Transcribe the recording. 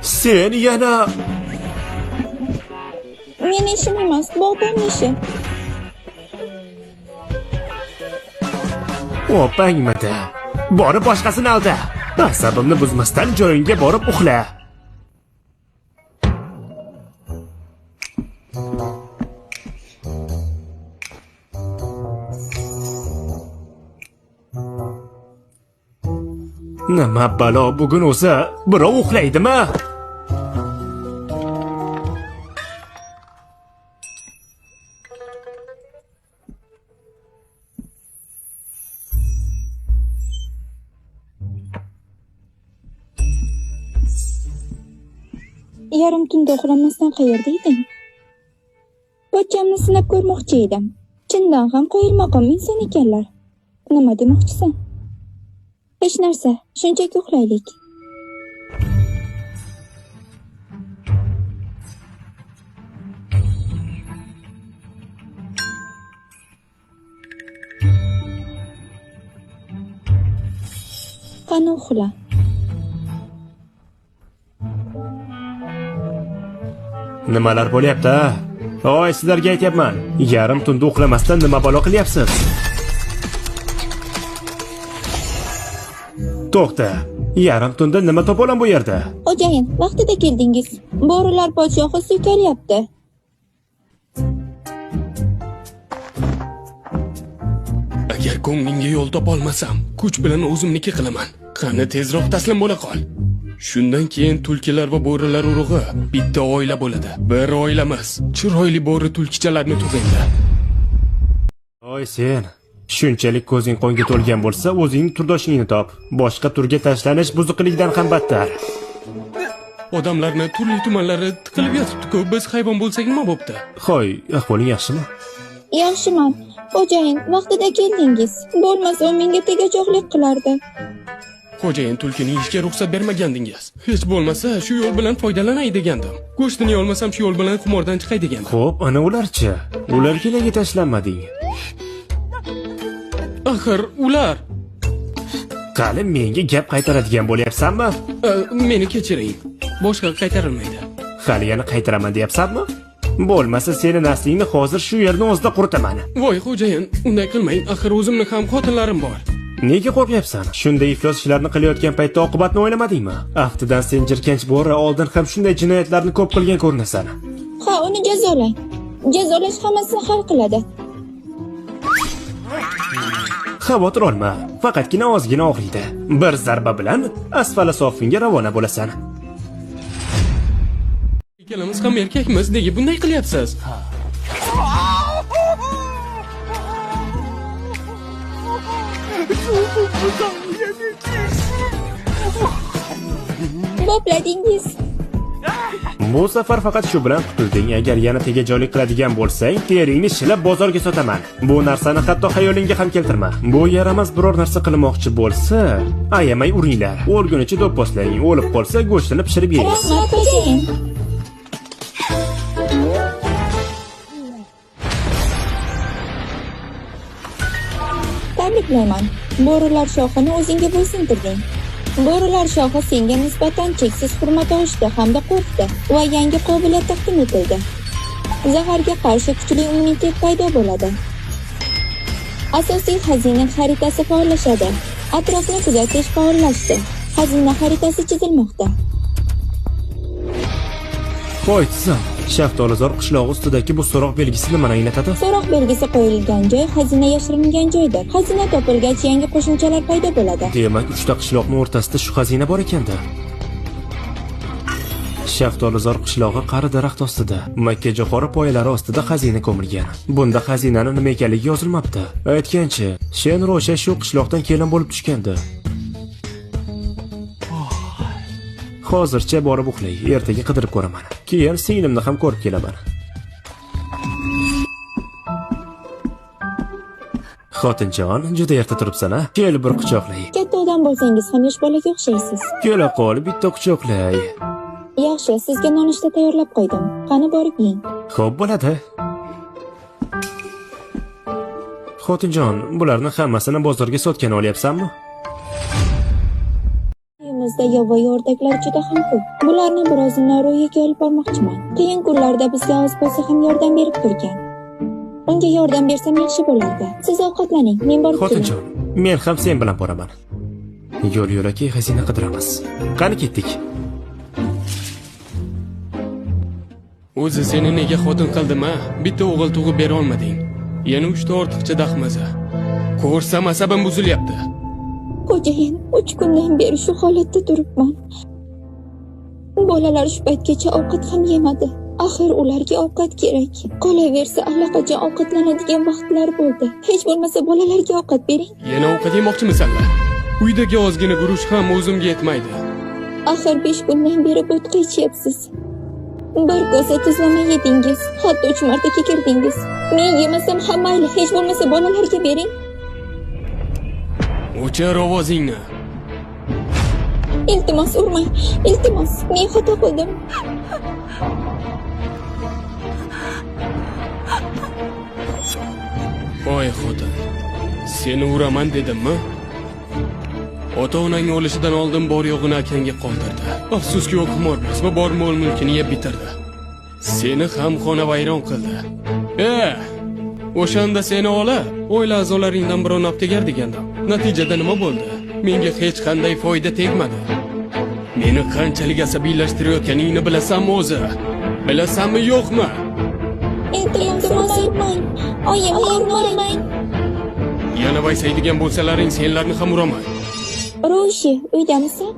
Sen yana Meni ishim emas, bog'bonni ishi. opangmidi? Borib boshqasini alda. Asabimni buzmasdan joyingga borib uxla. Nima balo bugun o'zi? Birov uxlaydimi? Yarim tunda uxlamasdan qayerda eding? Pochchamni sinab ko'rmoqchi edim. Chindan ham qo'yilmaqom inson ekanlar. Nima demoqchisan? Hech narsa, shunchaki uxlaylik. Qani uxla. Nimalar bo'lyapti? Voy, sizlarga aytyapman. Yarim tunda uxlamasdan nima balo qilyapsiz? To'xta. Yarim tunda nima to'polam bu yerda? Xo'jayin, vaqtida keldingiz. Bo'rilar podshohi suykalyapti. Agar ko'nglingga yo'l topolmasam, kuch bilan o'zimniki qilaman. Qani tezroq taslim bo'la qol. Shundan keyin tulkilar va bo'rilar urug'i bitta oila bo'ladi. Bir oilamiz. Chiroyli bo'ri tulkichalarni tug'ingda. Voy sen. Shunchalik ko'zing qonga to'lgan bo'lsa, o'zing turdoshingni top. Boshqa turga tashlanish buzuqlikdan ham battar. Odamlarni turli tumanlari tiqilib yotibdi-ku, biz hayvon bo'lsak nima bo'pti? Xo'y, ahvoling yaxshimi? Yaxshiman. Xo'jayin, vaqtida keldingiz. Bo'lmasa u menga tegajoqlik qilardi. Xo'jayin tulkining ishga ruxsat bermagandingiz. Hech bo'lmasa shu yo'l bilan foydalanay degandim. Go'shtini olmasam shu yo'l bilan xumordan chiqay degandim. Xo'p, ana ularchi? Ularga nega tashlanmading? Axir ular Qani menga gap qaytaradigan bo'lyapsanmi? meni kechiring. Boshqa qaytarilmaydi. Hali yana qaytaraman deyapsanmi? Bo'lmasa seni naslingni hozir shu yerning o'zida quritaman. Voy xo'jayin, unday qilmang. Axir o'zimni ham xotinlarim bor. Nega qo'rqyapsan? Shunday iflos ishlarni qilayotgan paytda oqibatni o'ylamadingmi? Aftidan sen jirkanch bo'ri oldin ham shunday jinoyatlarni ko'p qilgan ko'rinasan. Ha, uni jazolang. Jazolash hammasini hal qiladi. Xavotir olma, faqatgina ozgina og'riydi. Bir zarba bilan asfala sofinga ravona bo'lasan. Ikkalamiz ham erkakmiz, nega bunday qilyapsiz? Bopladingiz. Bu safar faqat shu bilan qutulding. Agar yana tegajolik qiladigan bo'lsang, teringni shilab bozorga sotaman. Bu narsani hatto xayolingga ham keltirma. Bu yaramas biror narsa qilmoqchi bo'lsa, ayamay uringlar. O'lgunicha do'pposlang. O'lib qolsa go'shtini pishirib yeymiz. Rahmat, xo'jayin. Tabriklayman. Bo'rilar shohini o'zingga bo'ysuntirding. Bo'rilar shohi senga nisbatan cheksiz hurmat og'ishdi hamda qo'rqdi va yangi qobiliyat taqdim etildi. Zaharga qarshi kuchli immunitet paydo bo'ladi. Asosiy xazina xaritasi faollashadi. Atrofni kuzatish faollashdi. Xazina xaritasi chizilmoqda. Voy tizim, Shaftolizor qishlog'i ustidagi bu so'roq belgisi nimani anglatadi? So'roq belgisi qo'yilgan joy xazina yashiringan joydir. Xazina topilgach yangi qo'shimchalar paydo bo'ladi. Demak, 3 ta qishloqning o'rtasida shu xazina bor ekanda. Shaftolizor qishlog'i qari daraxt ostida, Makka jo'xori poyalari ostida xazina ko'milgan. Bunda xazinani nima ekanligi yozilmabdi. Aytgancha, Shen Ro'sha shu qishloqdan kelin bo'lib tushgandi. Hozircha borib uxlay, ertaga qidirib ko'raman. Keyin singlimni ham ko'rib kelaman. Xotinjon, juda erta turibsan-a? Kel bir quchoqlay. Katta odam bo'lsangiz ham yosh bolaga o'xshaysiz. Kela qol, bitta quchoqlay. Yaxshi, sizga nonushta tayyorlab qo'ydim. Qani borib yeng. Xo'p bo'ladi. Xotinjon, bularni hammasini bozorga sotgan olyapsanmi? Oilamizda yovvoyi o'rdaklar juda ham ko'p. Bularni biroz Noro'yiga olib bormoqchiman. Qiyin kunlarda bizga oz bo'lsa ham yordam berib turgan. Unga yordam bersam yaxshi bo'lardi. Siz ovqatlaning, men borib kelaman. Xotinjon, men ham sen bilan boraman. Yo'l-yo'lakay xazina qidiramiz. Qani ketdik. O'zi seni nega xotin qildim-a? Bitta o'g'il tug'ib bera olmading. Yana 3 ta ortiqcha dahmaza. Ko'rsam asabim buzilyapti. Xo'jayin, 3 kundan beri shu holatda turibman. Bolalar shu paytgacha ovqat ham yemadi. Axir ularga ovqat kerak. Qolaversa allaqachon ovqatlanadigan vaqtlar bo'ldi. Hech bo'lmasa bolalarga ovqat bering. Yana ovqat yemoqchimisanlar? Uydagi ozgina guruch ham o'zimga yetmaydi. Axir 5 kundan beri bo'tqa ichyapsiz. Bir kosa tuzlama yedingiz, hatto 3 marta kekirdingiz. Men yemasam ham mayli, hech bo'lmasa bolalarga bering. O'chir ovozingni. Iltimos urmang, iltimos, men xato qildim. Voy xotin, seni uraman dedimmi? Ota-onang o'lishidan oldin bor yo'g'ini akangga qoldirdi. Afsuski u qimorboz va bor mol-mulkini yeb bitirdi. Seni ham xonavayron qildi. O'shanda seni olib, oila a'zolaringdan birovni olib tegar degandim. Natijada nima bo'ldi? Menga hech qanday foyda tegmadi. Meni qanchalik asabiylashtirayotganingni bilasanmi o'zi? Bilasanmi yo'qmi? Iltimos urmang. Oyim, urmang. Yana vaysaydigan bo'lsalaring senlarni ham uraman. Roshi, uydamisan?